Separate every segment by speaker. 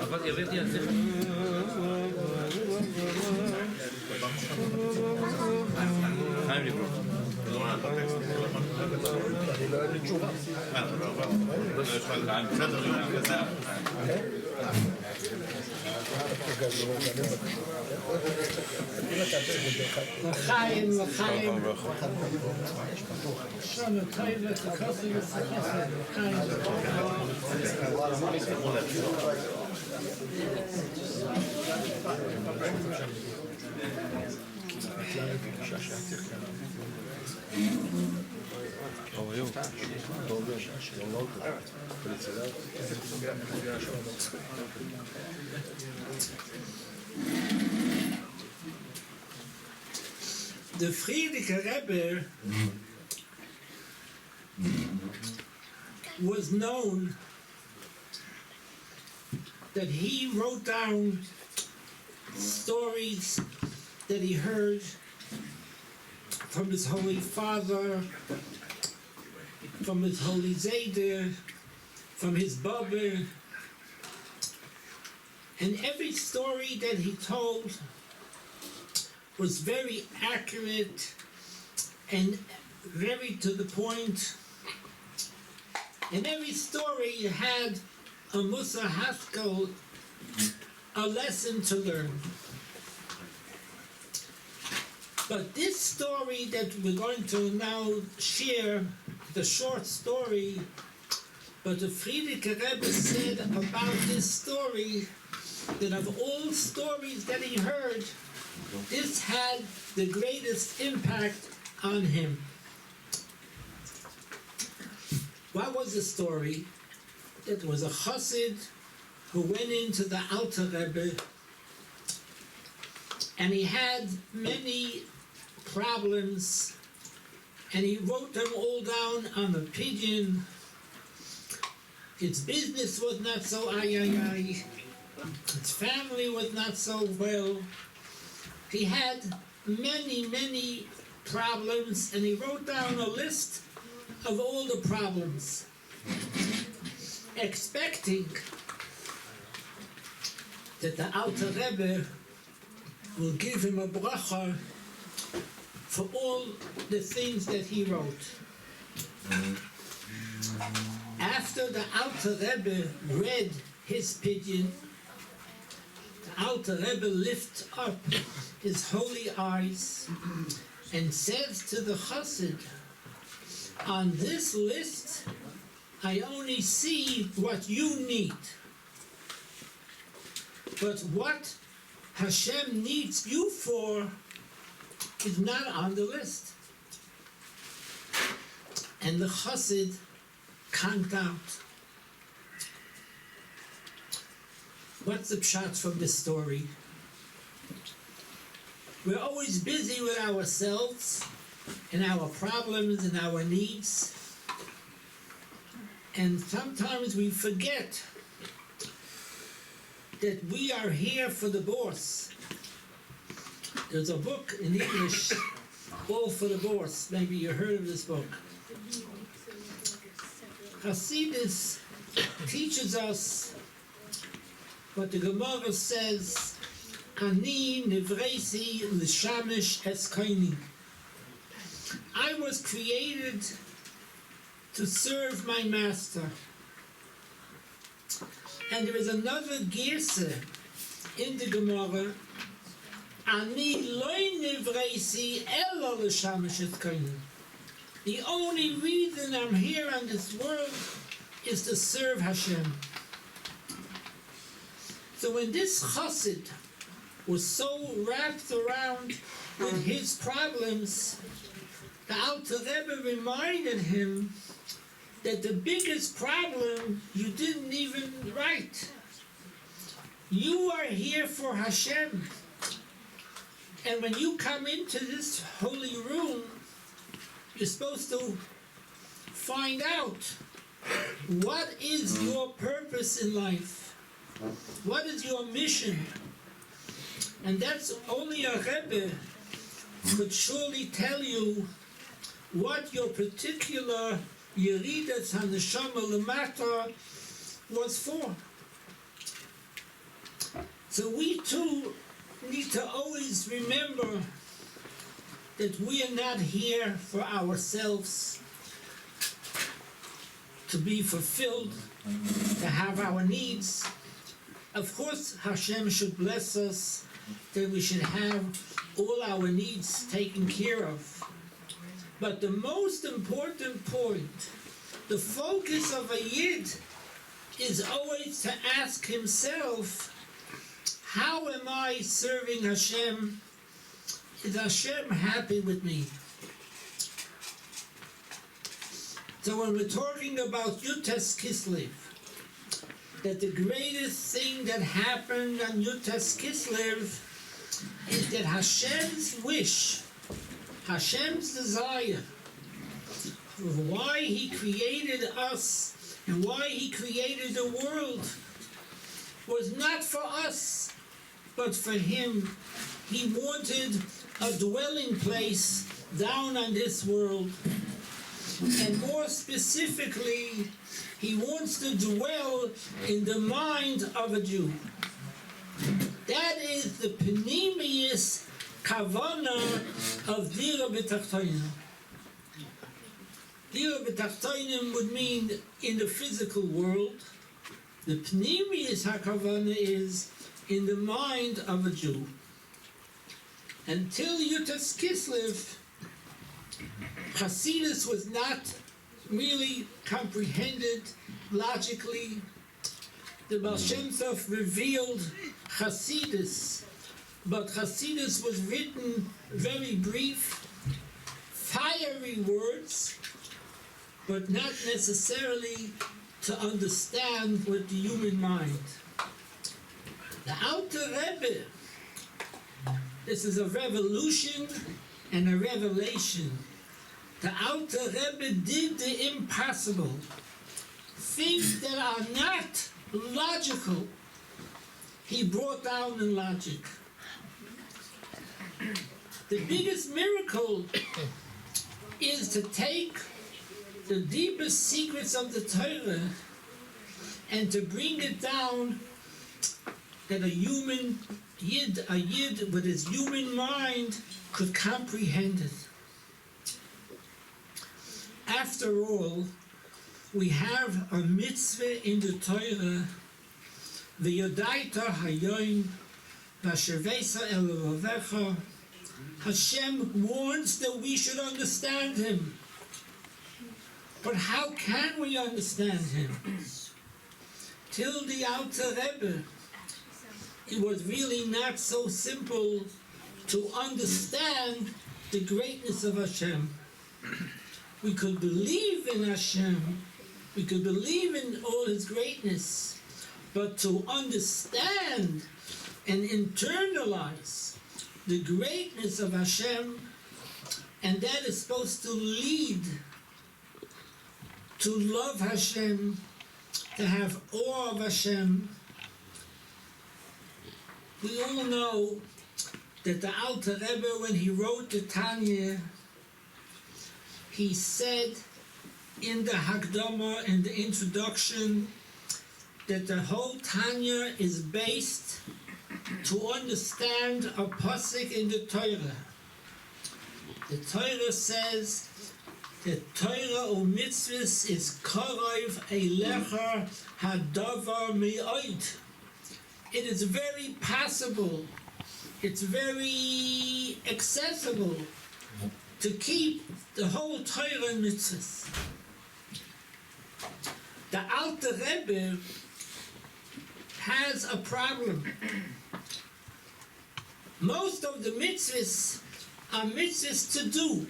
Speaker 1: אבל הבאתי את זה. חיים לקרוא.
Speaker 2: אני לא אוהב לי תשובה.
Speaker 3: לחיים, לחיים. שונה טייב לתקוסי וסחיסה. לחיים. The Frierdiker Rebbe was known that he wrote down stories that he heard from his Holy Father, from his Holy Zayder, from his Baba, and every story that he told was very accurate and very to the point. And every story had a Musa Haskell, a lesson to learn. But this story that we're going to now share, the short story, but the Frierdiker Rebbe said about this story that of all stories that he heard, this had the greatest impact on him. What was the story? It was a chassid who went into the Alter Rebbe, and he had many problems, and he wrote them all down on a pigeon. His business was not so his family was not so well. He had many problems, and he wrote down a list of all the problems, expecting that the Alter Rebbe will give him a bracha for all the things that he wrote. After the Alter Rebbe read his pigeon, the Alter Rebbe lifts up his holy eyes and says to the chassid, on this list I only see what you need, but what Hashem needs you for is not on the list. And the chassid conked out. What's the pshat from this story? We're always busy with ourselves and our problems and our needs, and sometimes we forget that we are here for the boss. There's a book in English, All for the Boss. Maybe you heard of this book. Hasidus teaches us what the Gemara says, Ani nivreisi l'shamish es koini. I was created to serve my master. And there is another girsa in the Gemara, Ani loy nivreisi ella l'shamish es koini. The only reason I'm here on this world is to serve Hashem. So when this chassid was so wrapped around with his problems, the Alter Rebbe reminded him that the biggest problem you didn't even write. You are here for Hashem. And when you come into this holy room, you're supposed to find out what is your purpose in life. What is your mission? And that's only a Rebbe could surely tell you what your particular Yeridas HaNeshama Lamata was for. So we too need to always remember that we are not here for ourselves, to be fulfilled, to have our needs. Of course, Hashem should bless us, that we should have all our needs taken care of. But the most important point, the focus of a Yid, is always to ask himself, how am I serving Hashem? Is Hashem happy with me? So when we're talking about Yutas Kislev, that the greatest thing that happened on Yutas Kislev is that Hashem's wish, Hashem's desire, of why He created us and why He created the world, was not for us, but for Him. He wanted a dwelling place down on this world. And more specifically, He wants to dwell in the mind of a Jew. That is the penimius kavana of Dira B'Tachtonim. Dira B'Tachtonim would mean in the physical world. The penimius hakavana is in the mind of a Jew. Until Yutas Kislev, Hasidus was not really comprehended logically. The Baal Shem Tov revealed Hasidus, but Hasidus was written very brief, fiery words, but not necessarily to understand with the human mind. The Alter Rebbe, this is a revolution and a revelation. The Alter Rebbe did the impossible. Things that are not logical, he brought down in logic. The biggest miracle is to take the deepest secrets of the Torah and to bring it down that a Yid with his human mind could comprehend it. After all, we have a mitzvah in the Torah, v'yodaita hayoim v'asherveisa el rovecha. Hashem wants that we should understand Him. But how can we understand Him? Till the Alter Rebbe, it was really not so simple to understand the greatness of Hashem. We could believe in Hashem, we could believe in all His greatness, but to understand and internalize the greatness of Hashem, and that is supposed to lead to love Hashem, to have awe of Hashem. We all know that the Alter Rebbe, when he wrote the Tanya, he said in the Hakdama, in the introduction, that the whole Tanya is based to understand a pasuk in the Torah. The Torah says that Torah or mitzvahs is karev eilecha hadavar me'od. It is very possible, it's very accessible to keep the whole Torah and mitzvahs. The Alter Rebbe has a problem. Most of the mitzvahs are mitzvahs to do.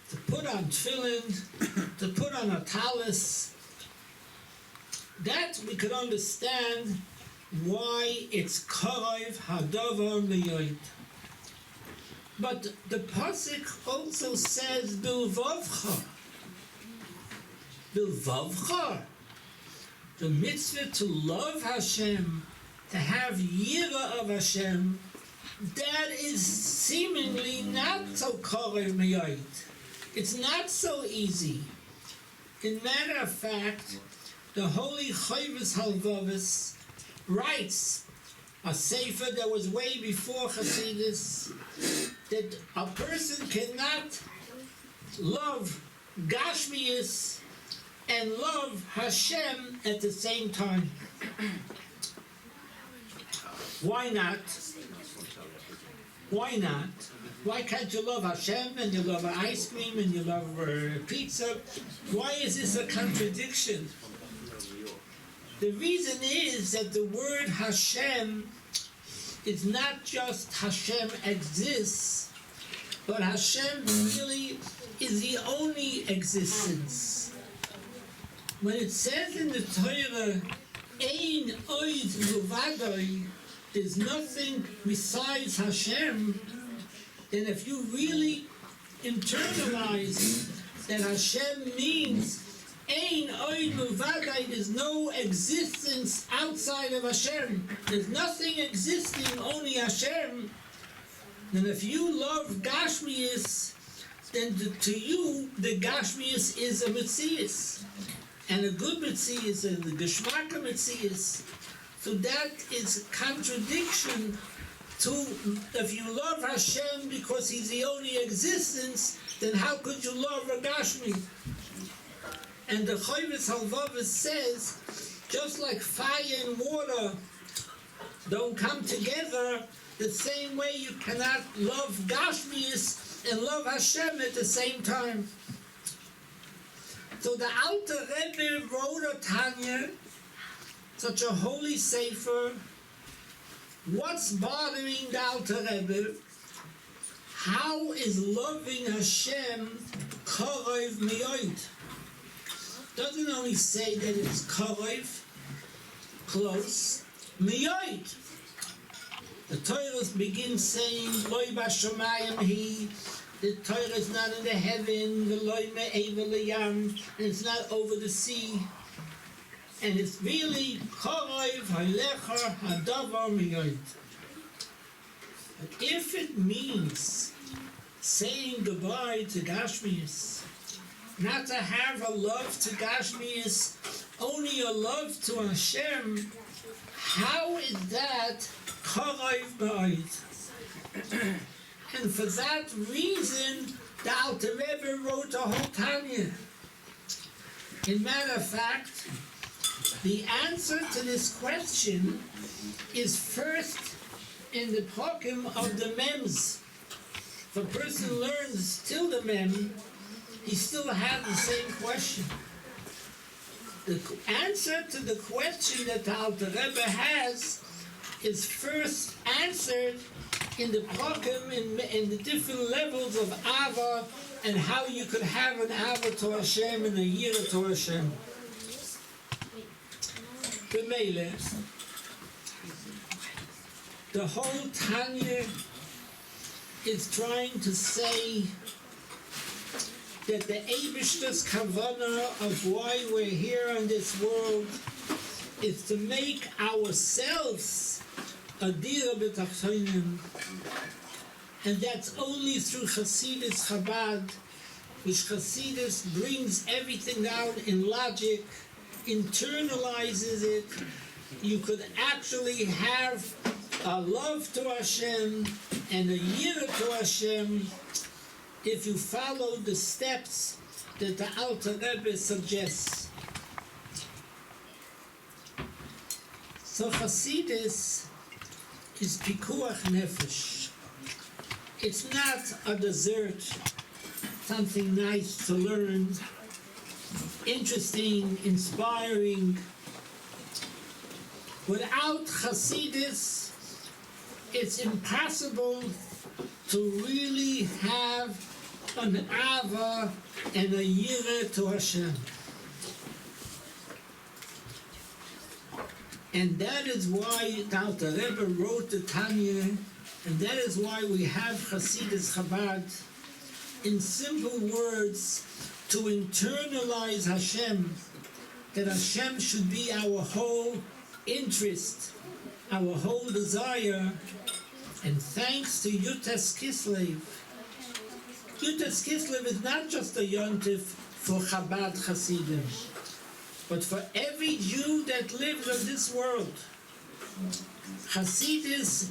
Speaker 3: To put on tefillin, to put on a talis. That we could understand why it's karev hadavar me'od. But the pasuk also says bilvavcha. Bilvavcha. The mitzvah to love Hashem, to have yira of Hashem, that is seemingly not so karev me'od. It's not so easy. In matter of fact, the Holy Chovos Halvavis writes a sefer that was way before Hasidus, that a person cannot love Gashmius and love Hashem at the same time. Why not? Why not? Why can't you love Hashem and you love ice cream and you love pizza? Why is this a contradiction? The reason is that the word Hashem is not just Hashem exists, but Hashem really is the only existence. When it says in the Torah, Ein oid luvadoi, there's nothing besides Hashem, then if you really internalize that Hashem means Ein oid luvadoi, there's no existence outside of Hashem, there's nothing existing, only Hashem, then if you love Gashmius, then to you the Gashmius is a Metzius. And a good Metzius and the Geschmack of Metzius. So that is contradiction to, if you love Hashem because He's the only existence, then how could you love a Gashmi? And the Choyves Halvavis says, just like fire and water don't come together, the same way you cannot love Gashmius and love Hashem at the same time. So the Alter Rebbe wrote a Tanya, such a holy sefer. What's bothering the Alter Rebbe? How is loving Hashem karev miyot? Doesn't only say that it's karev, close, miyot. The Torah begins saying, Loi b'shamayim hi. The Torah is not in the heaven, the loy me'eva leyam, and it's not over the sea. And it's really karev halecha hadavar miyot. But if it means saying goodbye to Gashmius, not to have a love to Gashmius, only a love to Hashem, how is that karev miyot? And for that reason, the Alter Rebbe wrote a whole Tanya. In matter of fact, the answer to this question is first in the prokem of the mems. If a person learns till the mem, he still has the same question. The answer to the question that the Alter Rebbe has is first answered in the prokem, in the different levels of Ava, and how you could have an Ava to Hashem and a Yira to Hashem. B'meile, the whole Tanya is trying to say that the Eibishter's kavanah of why we're here in this world is to make ourselves a dira b'tachtonim, and that's only through Hasidus Chabad, which Hasidus brings everything down in logic, internalizes it. You could actually have a love to Hashem and a yira to Hashem if you follow the steps that the Alter Rebbe suggests. So Hasidus is pikuach nefesh. It's not a dessert, something nice to learn, interesting, inspiring. Without Hasidus, it's impossible to really have an ava and a yira to Hashem. And that is why the Alter Rebbe wrote the Tanya, and that is why we have Hasidus Chabad, in simple words, to internalize Hashem, that Hashem should be our whole interest, our whole desire. And thanks to Yutas Kislev, Yutas Kislev is not just a yontif for Chabad Hasidim, but for every Jew that lives in this world. Hasidus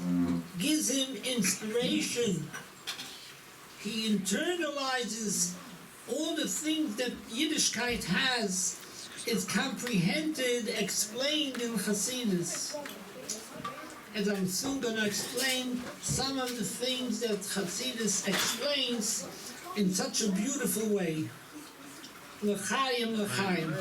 Speaker 3: gives him inspiration. He internalizes all the things that Yiddishkeit has, is comprehended, explained in Hasidus. And I'm soon going to explain some of the things that Hasidus explains in such a beautiful way. L'chaim, l'chaim.